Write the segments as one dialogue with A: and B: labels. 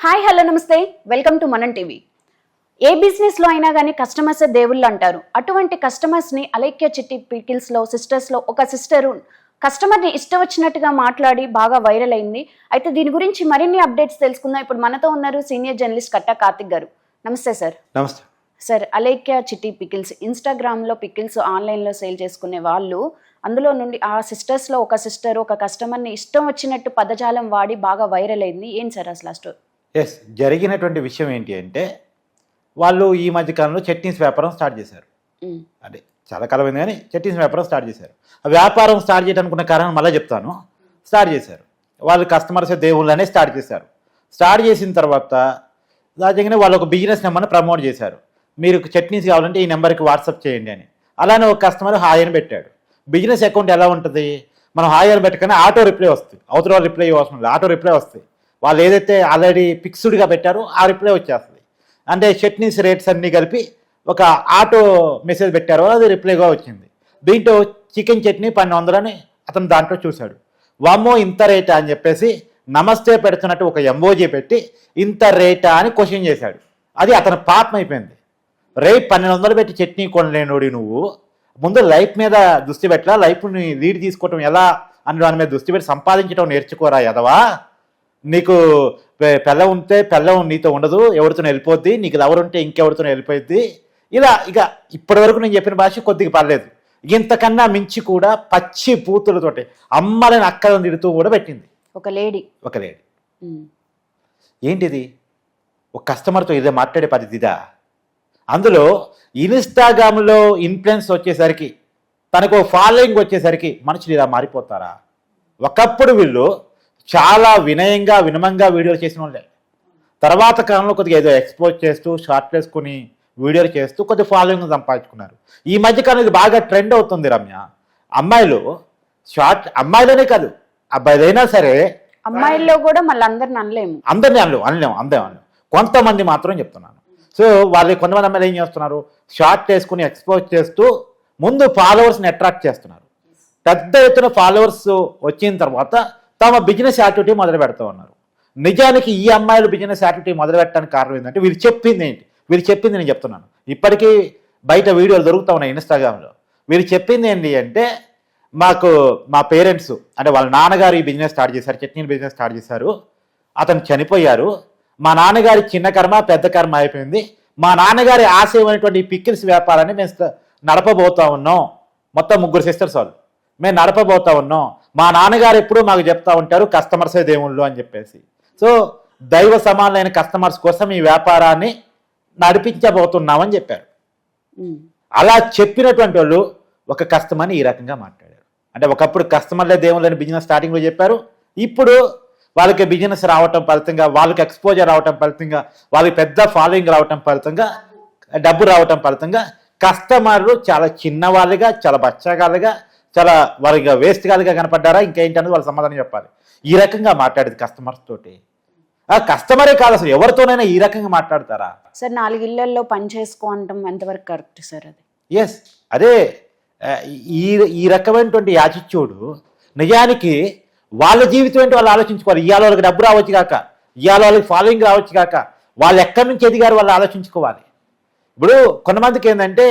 A: Hi hello నమస్తే welcome to మనం TV. ఏ business లో అయినా కానీ కస్టమర్స్ దేవుళ్ళు అంటారు. అటువంటి కస్టమర్స్ ని అలైక్య చిట్టి పికిల్స్ లో సిస్టర్స్ లో ఒక సిస్టర్ కస్టమర్ ని ఇష్టం వచ్చినట్టుగా మాట్లాడి బాగా వైరల్ అయింది. అయితే దీని గురించి మరిన్ని అప్డేట్స్ తెలుసుకుందాం. ఇప్పుడు మనతో ఉన్నారు సీనియర్ జర్నలిస్ట్ కట్టా కార్తిక్ గారు. నమస్తే సార్.
B: నమస్తే
A: సార్, అలైక్య చిట్టి పికిల్స్ ఇన్స్టాగ్రామ్ లో పికిల్స్ ఆన్లైన్ లో సేల్ చేసుకునే వాళ్ళు, అందులో నుండి ఆ సిస్టర్స్ లో ఒక సిస్టర్ ఒక కస్టమర్ ని ఇష్టం వచ్చినట్టు పదజాలం వాడి బాగా వైరల్ అయింది. ఏం సార్ అసలు ఆ స్టోరీ?
B: ఎస్ జరిగినటువంటి విషయం ఏంటి అంటే వాళ్ళు ఈ మధ్య కాలంలో చట్నీస్ వ్యాపారం స్టార్ట్ చేశారు. అంటే చాలా కాలమైంది కానీ చట్నీస్ వ్యాపారం స్టార్ట్ చేశారు. ఆ వ్యాపారం స్టార్ట్ చేయడానికి కారణం మళ్ళీ చెప్తాను. స్టార్ట్ చేశారు వాళ్ళు కస్టమర్స్ దేవుళ్ళనే స్టార్ట్ చేశారు. స్టార్ట్ చేసిన తర్వాత సహజంగానే వాళ్ళు ఒక బిజినెస్ నెంబర్ని ప్రమోట్ చేశారు. మీరు చట్నీస్ కావాలంటే ఈ నెంబర్కి వాట్సాప్ చేయండి అని. అలానే ఒక కస్టమర్ హాయ్ అని పెట్టాడు. బిజినెస్ అకౌంట్ ఎలా ఉంటుంది, మనం హాయ్ అని పెట్టగానే ఆటో రిప్లై వస్తుంది. అవతల వాళ్ళు రిప్లై అవసరం లేదు, ఆటో రిప్లై వస్తాయి. వాళ్ళు ఏదైతే ఆల్రెడీ ఫిక్స్డ్గా పెట్టారో ఆ రిప్లై వచ్చేస్తుంది. అంటే చట్నీస్ రేట్స్ అన్నీ కలిపి ఒక ఆటో మెసేజ్ పెట్టారో అది రిప్లైగా వచ్చింది. దీంట్లో చికెన్ చట్నీ 1200 అని అతను దాంట్లో చూశాడు. వామ్మో ఇంత రేటా అని చెప్పేసి నమస్తే పెడుతున్నట్టు ఒక ఎంఓజీ పెట్టి ఇంత రేటా అని క్వశ్చన్ చేశాడు. అది అతను పాపం అయిపోయింది. రేట్ 1200 పెట్టి చట్నీ కొనలేనోడి నువ్వు ముందు లైఫ్ మీద దృష్టి పెట్టలా, లైఫ్ని లీడ్ తీసుకోవటం ఎలా అని దాని మీద దృష్టి పెట్టి సంపాదించడం నేర్చుకోరా ఎదవా. నీకు పెళ్ళం ఉంటే పెళ్ళం నీతో ఉండదు, ఎవరితో వెళ్ళిపోద్ది, నీకు లవర్ ఉంటే ఇంకెవరితో వెళ్ళిపోద్ది. ఇలా ఇక ఇప్పటి వరకు నేను చెప్పిన భాష కొద్దిగా పర్లేదు. ఇంతకన్నా మించి కూడా పచ్చి పూతులతోటి అమ్మలని అక్కలను తిడుతూ కూడా పెట్టింది ఒక లేడీ. ఏంటిది? ఒక కస్టమర్తో ఇదే మాట్లాడే పద్ధతిదా? అందులో ఇన్స్టాగ్రామ్లో ఇన్ఫ్లుయెన్స్ వచ్చేసరికి తనకు ఫాలోయింగ్ వచ్చేసరికి మనుషులు ఇలా మారిపోతారా? ఒకప్పుడు వీళ్ళు చాలా వినయంగా వినమంగా వీడియోలు చేసిన వాళ్ళే. తర్వాత కాలంలో కొద్దిగా ఏదో ఎక్స్పోజ్ చేస్తూ షార్ట్ వేసుకుని వీడియోలు చేస్తూ కొద్దిగా ఫాలోయింగ్ సంపాదించుకున్నారు. ఈ మధ్యకాలం ఇది బాగా ట్రెండ్ అవుతుంది రమ్య. అమ్మాయిలు అమ్మాయిలనే కాదు అబ్బాయిలైనా సరే,
A: అమ్మాయిల్లో కూడా మళ్ళీ అందరిని
B: అనలేము. కొంతమంది మాత్రం చెప్తున్నాను. సో వాళ్ళు కొంతమంది అమ్మాయిలు ఏం చేస్తున్నారు, షార్ట్ వేసుకుని ఎక్స్పోజ్ చేస్తూ ముందు ఫాలోవర్స్ని అట్రాక్ట్ చేస్తున్నారు. పెద్ద ఎత్తున ఫాలోవర్స్ వచ్చిన తర్వాత తమ బిజినెస్ యాక్టివిటీ మొదలు పెడతా ఉన్నారు. నిజానికి ఈ అమ్మాయిలు బిజినెస్ యాక్టివిటీ మొదలు పెట్టడానికి కారణం ఏంటంటే వీళ్ళు చెప్పింది నేను చెప్తున్నాను. ఇప్పటికీ బయట వీడియోలు దొరుకుతా ఉన్నాయి ఇన్స్టాగ్రామ్లో. వీళ్ళు చెప్పింది ఏంటి అంటే, మా పేరెంట్స్ అంటే వాళ్ళ నాన్నగారు ఈ బిజినెస్ స్టార్ట్ చేశారు, చట్నీల బిజినెస్ స్టార్ట్ చేశారు. అతను చనిపోయారు. మా నాన్నగారి చిన్న కర్మ పెద్ద కర్మ అయిపోయింది. మా నాన్నగారి ఆశయమైనటువంటి పికిల్స్ వ్యాపారాన్ని మేము నడపబోతా ఉన్నాం. మొత్తం 3 సిస్టర్స్ వాళ్ళు మేము నడపబోతా ఉన్నాం. మా నాన్నగారు ఎప్పుడూ మాకు చెప్తా ఉంటారు కస్టమర్సే దేవుళ్ళు అని చెప్పేసి. సో దైవ సమానమైన కస్టమర్స్ కోసం ఈ వ్యాపారాన్ని నడిపించబోతున్నామని చెప్పారు. అలా చెప్పినటువంటి వాళ్ళు ఒక కస్టమర్ని ఈ రకంగా మాట్లాడారు. అంటే ఒకప్పుడు కస్టమర్లే దేవుళ్ళని బిజినెస్ స్టార్టింగ్లో చెప్పారు. ఇప్పుడు వాళ్ళకి బిజినెస్ రావటం ఫలితంగా, వాళ్ళకి ఎక్స్పోజర్ రావటం ఫలితంగా, వాళ్ళకి పెద్ద ఫాలోయింగ్ రావటం ఫలితంగా, డబ్బు రావటం ఫలితంగా కస్టమర్లు చాలా చిన్నవాళ్ళుగా, చాలా బచ్చగాళ్ళుగా, చాలా వాళ్ళకి వేస్ట్ గాలిగా కనపడ్డారా ఇంకేంటనేది వాళ్ళు సమాధానం చెప్పాలి. ఈ రకంగా మాట్లాడేది కస్టమర్స్ తోటి. ఆ కస్టమరే కాదు, అసలు ఎవరితోనైనా ఈ రకంగా మాట్లాడతారా
A: సార్? 4 ఇళ్లలో పని చేసుకోవటం ఎంతవరకు కరెక్ట్ సార్? అది
B: ఎస్ అదే ఈ రకమైనటువంటి యాటిట్యూడ్. నిజానికి వాళ్ళ జీవితం ఏంటి వాళ్ళు ఆలోచించుకోవాలి. ఇవాళ వాళ్ళకి డబ్బు రావచ్చు కాక, ఇవాళ వాళ్ళకి ఫాలోయింగ్ రావచ్చు కాక, వాళ్ళు ఎక్కడి నుంచి ఎదిగారు వాళ్ళు ఆలోచించుకోవాలి. ఇప్పుడు కొంతమందికి ఏంటంటే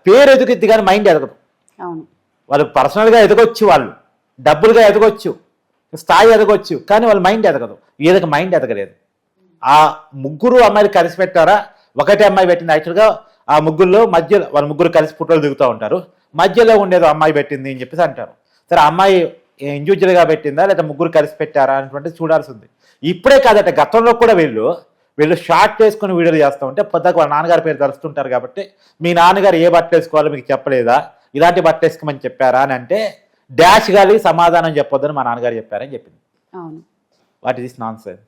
B: పేరు ఎదుగుద్ది కానీ మైండ్ ఎదగదు.
A: అవును,
B: వాళ్ళు పర్సనల్గా ఎదగొచ్చు, వాళ్ళు డబ్బులుగా ఎదగొచ్చు, స్థాయి ఎదగొచ్చు, కానీ వాళ్ళ మైండ్ ఎదగదు. వీళ్ళకి మైండ్ ఎదగలేదు. ఆ 3 అమ్మాయిలు కలిసి పెట్టారా? ఒకటే అమ్మాయి పెట్టింది. యాక్చువల్గా ఆ ముగ్గురులో మధ్యలో వాళ్ళు 3 కలిసి ఫోటోలు దిగుతూ ఉంటారు. మధ్యలో ఉండేదో అమ్మాయి పెట్టింది అని చెప్పేసి అంటారు. సరే, అమ్మాయి ఇండివిజువల్గా పెట్టిందా లేదా 3 కలిసి పెట్టారా అనేటువంటిది చూడాల్సింది. ఇప్పుడే కాదట, గతంలో కూడా వీళ్ళు షార్ట్ వేసుకుని వీడియోలు చేస్తూ ఉంటే పొద్దుకు వాళ్ళ నాన్నగారి పేరు తలుస్తుంటారు. కాబట్టి మీ నాన్నగారు ఏ బట్టలు వేసుకోవాలో మీకు చెప్పలేదా, ఇలాంటి బట్టలు వేసుకోమని చెప్పారా అని అంటే డాష్ గాలి సమాధానం చెప్పొద్దని మా నాన్నగారు చెప్పారని చెప్పింది. What is non sense?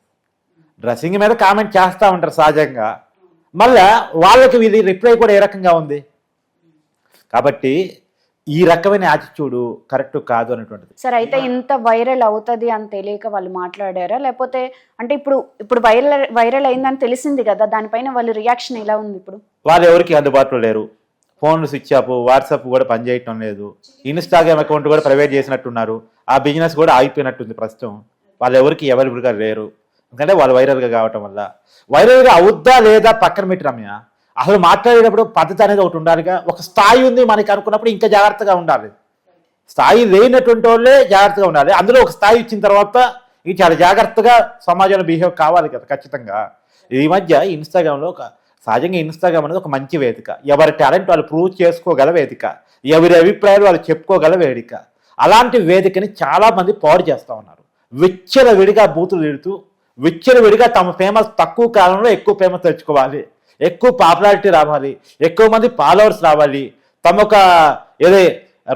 B: Dressing మీద కామెంట్ చేస్తూ ఉంటారు సహజంగా. మళ్ళా వాళ్ళకి వీళ్ళ రిప్లై కూడా ఏ రకంగా ఉంది. కాబట్టి ఈ రకమైన యాటిట్యూడ్ కరెక్ట్ కాదు అనేటువంటిది.
A: సరే, అయితే ఇంత వైరల్ అవుతుంది అని తెలియక వాళ్ళు మాట్లాడారా, లేకపోతే అంటే ఇప్పుడు వైరల్ అయిందని తెలిసింది కదా, దానిపైన వాళ్ళ రియాక్షన్ ఎలా ఉంది? ఇప్పుడు
B: వాళ్ళు ఎవరికి అందుబాటులో లేరు. ఫోన్లు స్విచ్ ఆఫ్, వాట్సాప్ కూడా పనిచేయటం లేదు, ఇన్స్టాగ్రామ్ అకౌంట్ కూడా ప్రైవేట్ చేసినట్టున్నారు. ఆ బిజినెస్ కూడా ఆగిపోయినట్టుంది ప్రస్తుతం. వాళ్ళు ఎవరికి అవైలబుల్గా లేరు. ఎందుకంటే వాళ్ళు వైరల్గా కావటం వల్ల. వైరల్గా అవుద్దా లేదా పక్కన పెట్టి రమ్య, అసలు మాట్లాడేటప్పుడు పద్ధతి అనేది ఒకటి ఉండాలిగా. ఒక స్థాయి ఉంది మనకి అనుకున్నప్పుడు ఇంకా జాగ్రత్తగా ఉండాలి. స్థాయి లేనటువంటి వాళ్ళే జాగ్రత్తగా ఉండాలి. అందులో ఒక స్థాయి ఇచ్చిన తర్వాత ఇది చాలా జాగ్రత్తగా సమాజంలో బిహేవ్ కావాలి కదా ఖచ్చితంగా. ఈ మధ్య ఇన్స్టాగ్రామ్లో సహజంగా ఇన్స్టాగ్రామ్ అనేది ఒక మంచి వేదిక. ఎవరి టాలెంట్ వాళ్ళు ప్రూవ్ చేసుకోగల వేదిక, ఎవరి అభిప్రాయాలు వాళ్ళు చెప్పుకోగల వేదిక. అలాంటి వేదికని చాలామంది పాడు చేస్తూ ఉన్నారు. విచ్చలవిడిగా బూతులు తిడుతూ, విచ్చలవిడిగా తమ ఫేమస్ తక్కువ కాలంలో ఎక్కువ ఫేమస్ తెచ్చుకోవాలి, ఎక్కువ పాపులారిటీ రావాలి, ఎక్కువ మంది ఫాలోవర్స్ రావాలి, తమ ఒక ఏదే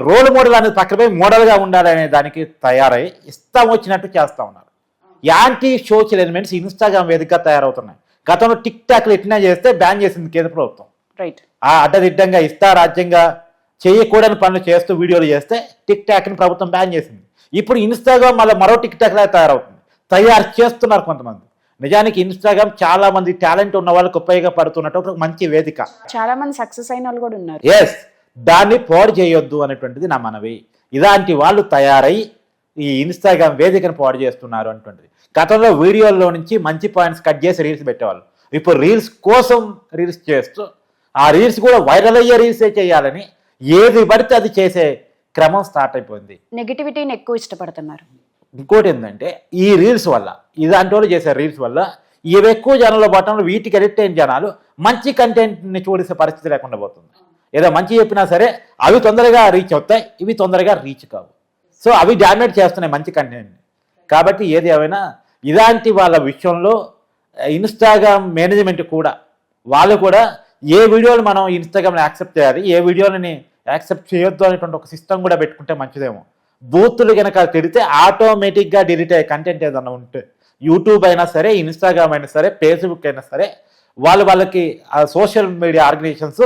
B: రోల్ మోడల్ అనేది పక్కపై మోడల్గా ఉండాలి అనే దానికి తయారై ఇష్టం వచ్చినట్టు చేస్తూ ఉన్నారు. యాంటీ సోషల్ ఎలిమెంట్స్ ఇన్స్టాగ్రామ్ వేదికగా తయారవుతున్నాయి. గతంలో టిక్ టాక్లు ఎట్లా చేస్తే బ్యాన్ చేసింది కేంద్ర ప్రభుత్వం.
A: రైట్.
B: ఆ అడ్డదిడ్డంగా ఇష్టారాజ్యంగా చేయకూడని పనులు చేస్తూ వీడియోలు చేస్తే టిక్ టాక్ని ప్రభుత్వం బ్యాన్ చేసింది. ఇప్పుడు ఇన్స్టాగ్రామ్ మళ్ళీ మరో టిక్ టాక్ లాగా తయారవుతుంది. తయారు చేస్తున్నారు కొంతమంది. నిజానికి ఇన్స్టాగ్రామ్ చాలా మంది టాలెంట్ ఉన్న వాళ్ళకి ఉపయోగపడుతున్నట్టు ఒక మంచి వేదిక.
A: చాలా మంది సక్సెస్ అయిన వాళ్ళు కూడా ఉన్నారు.
B: ఎస్, దాన్ని పాడు చేయొద్దు అనేటువంటిది నా మనవి. ఇలాంటి వాళ్ళు తయారై ఈ ఇన్స్టాగ్రామ్ వేదికను పాడు చేస్తున్నారు అనేటువంటిది. గతంలో వీడియోల్లో నుంచి మంచి పాయింట్స్ కట్ చేసి రీల్స్ పెట్టేవాళ్ళు. ఇప్పుడు రీల్స్ కోసం రీల్స్ చేస్తూ ఆ రీల్స్ కూడా వైరల్ అయ్యే రీల్సే చేయాలని ఏది పడితే అది చేసే క్రమం స్టార్ట్ అయిపోయింది.
A: నెగిటివిటీని ఎక్కువ ఇష్టపడుతున్నారు.
B: ఇంకోటి ఏంటంటే ఈ రీల్స్ వల్ల, ఇలాంటి వాళ్ళు చేసే రీల్స్ వల్ల ఇవి ఎక్కువ జనంలో పట్టడంలో వీటికి ఎడిక్ట్ అయిన జనాలు మంచి కంటెంట్ని చూసే పరిస్థితి లేకుండా పోతుంది. ఏదో మంచి చెప్పినా సరే అవి తొందరగా రీచ్ అవుతాయి, ఇవి తొందరగా రీచ్ కావు. సో అవి డామేజ్ చేస్తున్నాయి మంచి కంటెంట్ని. కాబట్టి ఏది ఏమైనా ఇలాంటి వాళ్ళ విషయంలో ఇన్స్టాగ్రామ్ మేనేజ్మెంట్ కూడా వాళ్ళు కూడా ఏ వీడియోలు మనం ఇన్స్టాగ్రామ్లో యాక్సెప్ట్ చేయాలి, ఏ వీడియోలని యాక్సెప్ట్ చేయొద్దు అనేటువంటి ఒక సిస్టమ్ కూడా పెట్టుకుంటే మంచిదేమో. బూతులు కనుక తిడితే ఆటోమేటిక్గా డిలీట్ అయ్యే కంటెంట్ ఏదన్నా ఉంటే యూట్యూబ్ అయినా సరే, ఇన్స్టాగ్రామ్ అయినా సరే, ఫేస్బుక్ అయినా సరే, వాళ్ళకి ఆ సోషల్ మీడియా ఆర్గనైజేషన్స్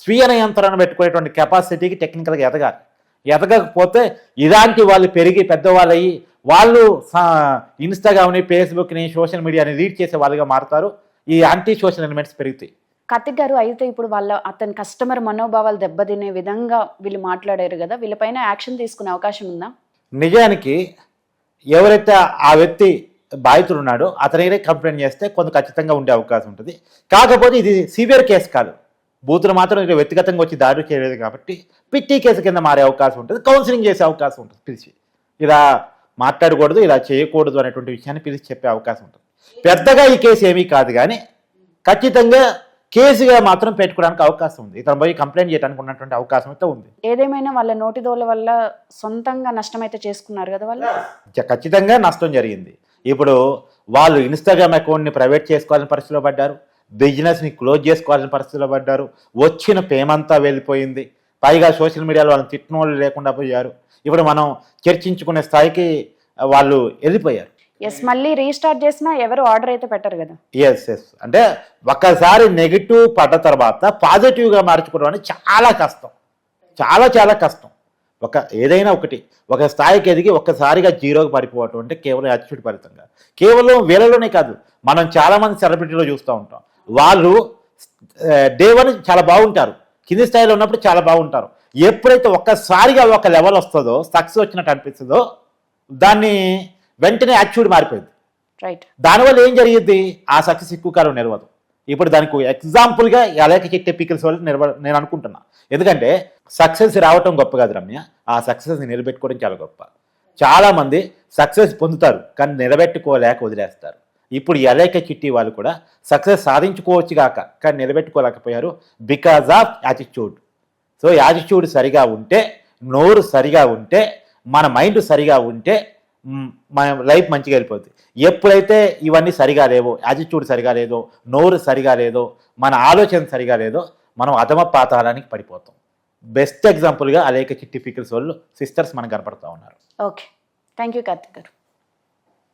B: స్వీయ నియంత్రణ పెట్టుకునేటువంటి కెపాసిటీకి టెక్నికల్గా ఎదగాలి. ఎదగకపోతే ఇలాంటి వాళ్ళు పెరిగి పెద్దవాళ్ళు అయ్యి వాళ్ళు ఇన్స్టాగ్రామ్ని, ఫేస్బుక్ని, సోషల్ మీడియాని లీడ్ చేసే వాళ్ళుగా మారుతారు. ఈ యాంటీ సోషల్ ఎలిమెంట్స్ పెరుగుతాయి.
A: కార్తిక్ గారు, అయితే ఇప్పుడు అతని కస్టమర్ మనోభావాలు దెబ్బతినే విధంగా వీళ్ళు మాట్లాడారు కదా, వీళ్ళపైన యాక్షన్ తీసుకునే అవకాశం ఉందా?
B: నిజానికి ఎవరైతే ఆ వ్యక్తి బాధితుడు ఉన్నాడో అతనినే కంప్లైంట్ చేస్తే కొంత ఖచ్చితంగా ఉండే అవకాశం ఉంటుంది. కాకపోతే ఇది సివియర్ కేసు కాదు. బూతులు మాత్రం ఇక్కడ వ్యక్తిగతంగా వచ్చి దాడి చేయలేదు కాబట్టి పిట్టి కేసు కింద మారే అవకాశం ఉంటుంది. కౌన్సిలింగ్ చేసే అవకాశం ఉంటుంది. పిలిచి ఇలా మాట్లాడకూడదు, ఇలా చేయకూడదు అనేటువంటి విషయాన్ని పిలిచి చెప్పే అవకాశం ఉంటుంది. పెద్దగా ఈ కేసు ఏమీ కాదు, కానీ ఖచ్చితంగా కేసుగా మాత్రం పెట్టుకోవడానికి అవకాశం ఉంది. ఇతను పోయి కంప్లైంట్ చేయడానికి ఉన్నటువంటి అవకాశం అయితే ఉంది.
A: ఏదేమైనా వాళ్ళ నోటిదోల వల్ల సొంతంగా నష్టం అయితే చేసుకున్నారు కదా వాళ్ళు.
B: ఖచ్చితంగా నష్టం జరిగింది. ఇప్పుడు వాళ్ళు ఇన్స్టాగ్రామ్ అకౌంట్ని ప్రైవేట్ చేసుకోవాలని పరిస్థితిలో పడ్డారు, బిజినెస్ని క్లోజ్ చేసుకోవాలని పరిస్థితిలో పడ్డారు, వచ్చిన పేమెంతా వెళ్ళిపోయింది, పైగా సోషల్ మీడియాలో వాళ్ళని తిట్టిన వాళ్ళు లేకుండా పోయారు. ఇప్పుడు మనం చర్చించుకునే స్థాయికి వాళ్ళు వెళ్ళిపోయారు.
A: ఎస్, మళ్ళీ రీస్టార్ట్ చేసినా ఎవరు ఆర్డర్ అయితే పెట్టరు కదా.
B: ఎస్, అంటే ఒక్కసారి నెగిటివ్ పడ్డ తర్వాత పాజిటివ్గా మార్చుకోవడం అనేది చాలా కష్టం, చాలా కష్టం. ఏదైనా ఒక స్థాయికి ఎదిగి ఒక్కసారిగా జీరోకి పడిపోవటం అంటే కేవలం యాటిట్యూడ్ ఫలితంగా. కేవలం వీళ్ళలోనే కాదు, మనం చాలామంది సెలబ్రిటీలో చూస్తూ ఉంటాం. వాళ్ళు డే 1 చాలా బాగుంటారు, కింది స్థాయిలో ఉన్నప్పుడు చాలా బాగుంటారు. ఎప్పుడైతే ఒక్కసారిగా ఒక లెవెల్ వస్తుందో, సక్సెస్ వచ్చినట్టు అనిపిస్తుందో, దాన్ని వెంటనే యాటిట్యూడ్ మారిపోయింది.
A: రైట్.
B: దానివల్ల ఏం జరిగింది, ఆ సక్సెస్ ఎక్కువ కాలం నిలవదు. ఇప్పుడు దానికి ఎగ్జాంపుల్గా ఎలాగ చెట్టే పీకిల్స్ వాళ్ళు నేను అనుకుంటున్నా. ఎందుకంటే సక్సెస్ రావటం గొప్ప కాదు రమ్య, ఆ సక్సెస్ని నిలబెట్టుకోవడం చాలా గొప్ప. చాలామంది సక్సెస్ పొందుతారు కానీ నిలబెట్టుకోలేక వదిలేస్తారు. ఇప్పుడు ఎలాక చిట్టి వాళ్ళు కూడా సక్సెస్ సాధించుకోవచ్చు కాక కానీ నిలబెట్టుకోలేకపోయారు because of attitude. So attitude సరిగా ఉంటే, నోరు సరిగా ఉంటే, మన మైండ్ సరిగా ఉంటే మన లైఫ్ మంచిగా వెళ్ళిపోతుంది. ఎప్పుడైతే ఇవన్నీ సరిగా లేవో, యాటిట్యూడ్ సరిగా లేదో, నోరు సరిగా లేదో, మన ఆలోచన సరిగా లేదో, మనం అధమ పాతాళానికి పడిపోతాం. బెస్ట్ ఎగ్జాంపుల్గా అలేక చిట్టి పికిల్స్ వాళ్ళు సిస్టర్స్ మనకు కనపడతా ఉన్నారు.
A: ఓకే, థ్యాంక్ యూ కార్తిక్ గారు.